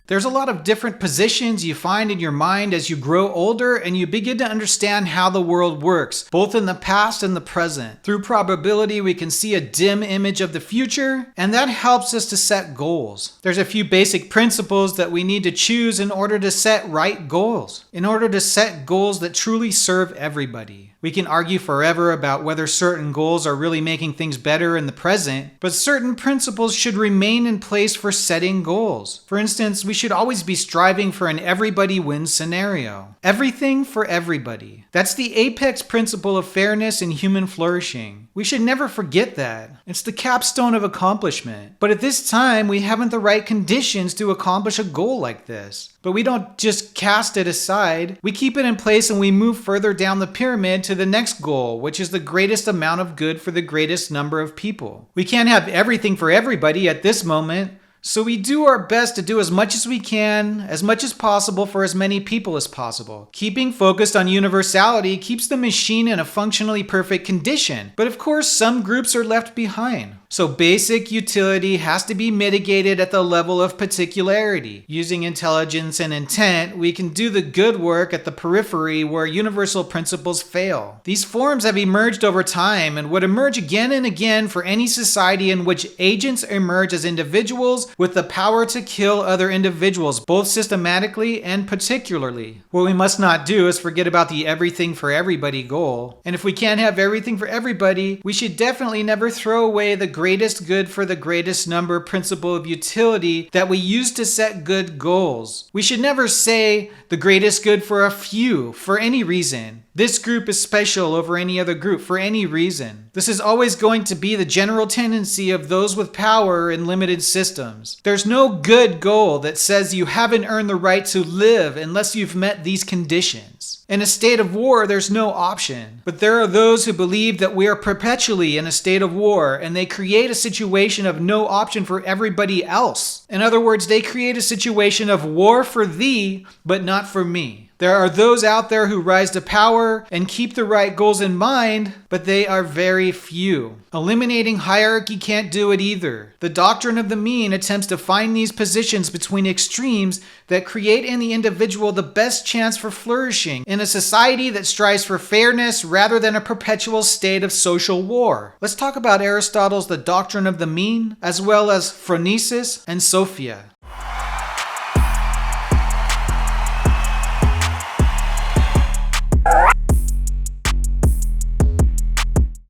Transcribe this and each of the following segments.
There's a lot of different positions you find in your mind as you grow older and you begin to understand how the world works, both in the past and the present. Through probability, we can see a dim image of the future, and that helps us to set goals. There's a few basic principles that we need to choose in order to set right goals, in order to set goals that truly serve everybody. We can argue forever about whether certain goals are really making things better in the present, but certain principles should remain in place for setting goals. For instance, we should always be striving for an everybody wins scenario. Everything for everybody. That's the apex principle of fairness and human flourishing. We should never forget that. It's the capstone of accomplishment. But at this time, we haven't the right conditions to accomplish a goal like this. But we don't just cast it aside. We keep it in place and we move further down the pyramid to the next goal, which is the greatest amount of good for the greatest number of people. We can't have everything for everybody at this moment. So we do our best to do as much as we can, as much as possible for as many people as possible. Keeping focused on universality keeps the machine in a functionally perfect condition. But of course, some groups are left behind. So basic utility has to be mitigated at the level of particularity. Using intelligence and intent, we can do the good work at the periphery where universal principles fail. These forms have emerged over time and would emerge again and again for any society in which agents emerge as individuals with the power to kill other individuals, both systematically and particularly. What we must not do is forget about the everything for everybody goal. And if we can't have everything for everybody, we should definitely never throw away the greatest good for the greatest number principle of utility that we use to set good goals. We should never say the greatest good for a few for any reason. This group is special over any other group for any reason. This is always going to be the general tendency of those with power in limited systems. There's no good goal that says you haven't earned the right to live unless you've met these conditions. In a state of war, there's no option. But there are those who believe that we are perpetually in a state of war, and they create a situation of no option for everybody else. In other words, they create a situation of war for thee, but not for me. There are those out there who rise to power and keep the right goals in mind, but they are very few. Eliminating hierarchy can't do it either. The doctrine of the mean attempts to find these positions between extremes that create in the individual the best chance for flourishing in a society that strives for fairness rather than a perpetual state of social war. Let's talk about Aristotle's The Doctrine of the Mean, as well as Phronesis and Sophia.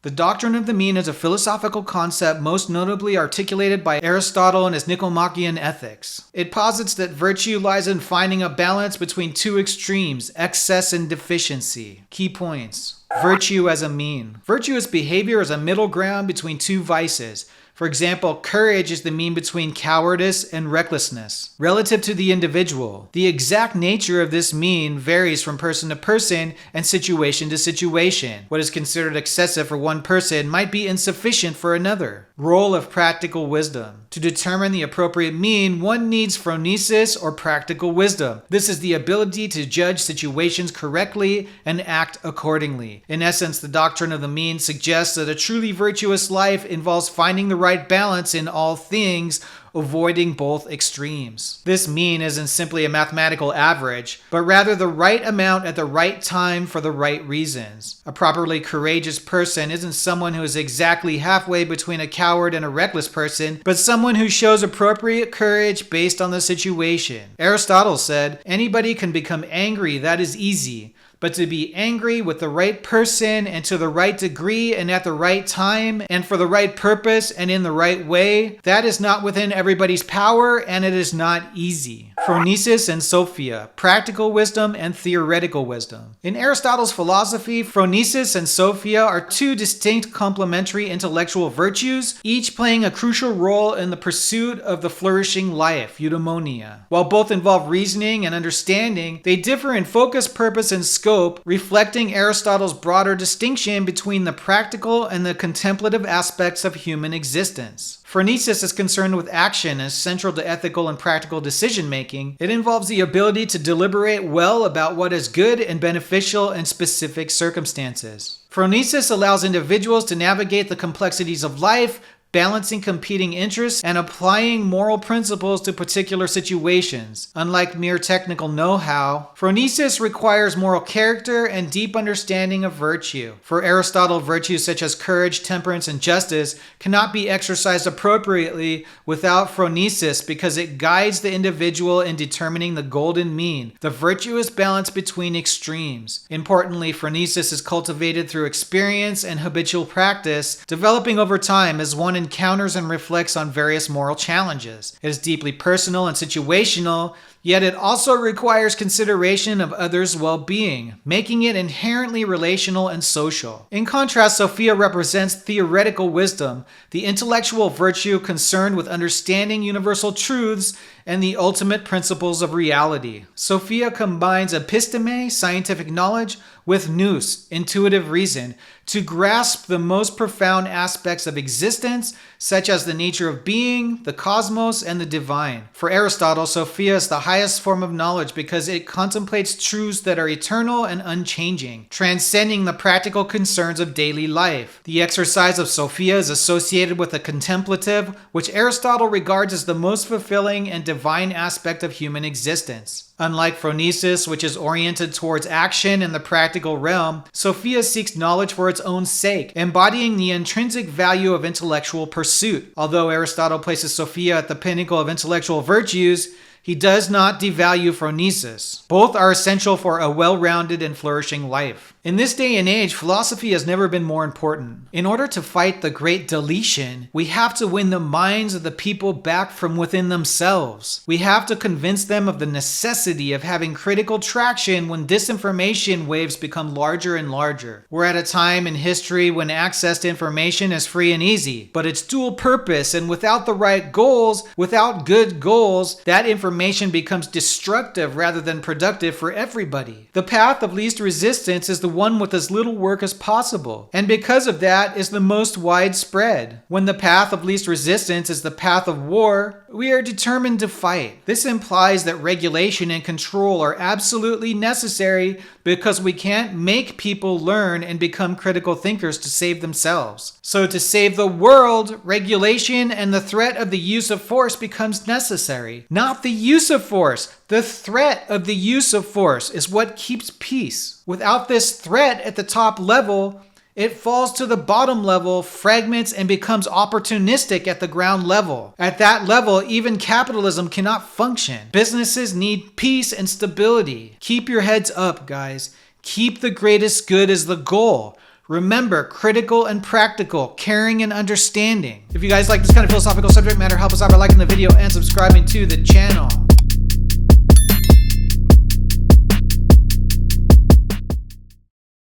The doctrine of the mean is a philosophical concept most notably articulated by Aristotle in his Nicomachean Ethics. It posits that virtue lies in finding a balance between two extremes, excess and deficiency. Key points. Virtue as a mean. Virtuous behavior is a middle ground between two vices. For example, courage is the mean between cowardice and recklessness. Relative to the individual, the exact nature of this mean varies from person to person and situation to situation. What is considered excessive for one person might be insufficient for another. Role of practical wisdom. To determine the appropriate mean, one needs phronesis or practical wisdom. This is the ability to judge situations correctly and act accordingly. In essence, the doctrine of the mean suggests that a truly virtuous life involves finding the right balance in all things, avoiding both extremes. This mean isn't simply a mathematical average, but rather the right amount at the right time for the right reasons. A properly courageous person isn't someone who is exactly halfway between a coward and a reckless person, but someone who shows appropriate courage based on the situation. Aristotle said, "Anybody can become angry, that is easy. But to be angry with the right person and to the right degree and at the right time and for the right purpose and in the right way, that is not within everybody's power and it is not easy." Phronesis and Sophia, practical wisdom and theoretical wisdom. In Aristotle's philosophy, phronesis and Sophia are two distinct complementary intellectual virtues, each playing a crucial role in the pursuit of the flourishing life, eudaimonia. While both involve reasoning and understanding, they differ in focus, purpose, and scope, reflecting Aristotle's broader distinction between the practical and the contemplative aspects of human existence. Phronesis is concerned with action as central to ethical and practical decision-making. It involves the ability to deliberate well about what is good and beneficial in specific circumstances. Phronesis allows individuals to navigate the complexities of life balancing competing interests and applying moral principles to particular situations. Unlike mere technical know-how, phronesis requires moral character and deep understanding of virtue. For Aristotle, virtues such as courage, temperance, and justice cannot be exercised appropriately without phronesis because it guides the individual in determining the golden mean, the virtuous balance between extremes. Importantly, phronesis is cultivated through experience and habitual practice, developing over time as one encounters and reflects on various moral challenges. It is deeply personal and situational, yet it also requires consideration of others' well-being, making it inherently relational and social. In contrast, Sophia represents theoretical wisdom, the intellectual virtue concerned with understanding universal truths and the ultimate principles of reality. Sophia combines episteme, scientific knowledge, with nous, intuitive reason, to grasp the most profound aspects of existence, such as the nature of being, the cosmos, and the divine. For Aristotle, Sophia is the highest form of knowledge because it contemplates truths that are eternal and unchanging, transcending the practical concerns of daily life. The exercise of Sophia is associated with the contemplative, which Aristotle regards as the most fulfilling and divine aspect of human existence. Unlike phronesis, which is oriented towards action in the practical realm, Sophia seeks knowledge for its own sake, embodying the intrinsic value of intellectual pursuit. Although Aristotle places Sophia at the pinnacle of intellectual virtues, he does not devalue phronesis. Both are essential for a well-rounded and flourishing life. In this day and age, philosophy has never been more important. In order to fight the great deletion, we have to win the minds of the people back from within themselves. We have to convince them of the necessity of having critical traction when disinformation waves become larger and larger. We're at a time in history when access to information is free and easy, but it's dual purpose, and without the right goals, without good goals, that information becomes destructive rather than productive for everybody. The path of least resistance is the one with as little work as possible, and because of that is the most widespread. When the path of least resistance is the path of war, we are determined to fight. This implies that regulation and control are absolutely necessary because we can't make people learn and become critical thinkers to save themselves. So to save the world, regulation and the threat of the use of force becomes necessary. Not the use of force. The threat of the use of force is what keeps peace. Without this threat at the top level, it falls to the bottom level, fragments, and becomes opportunistic at the ground level. At that level, even capitalism cannot function. Businesses need peace and stability. Keep your heads up, guys. Keep the greatest good as the goal. Remember, critical and practical, caring and understanding. If you guys like this kind of philosophical subject matter, help us out by liking the video and subscribing to the channel.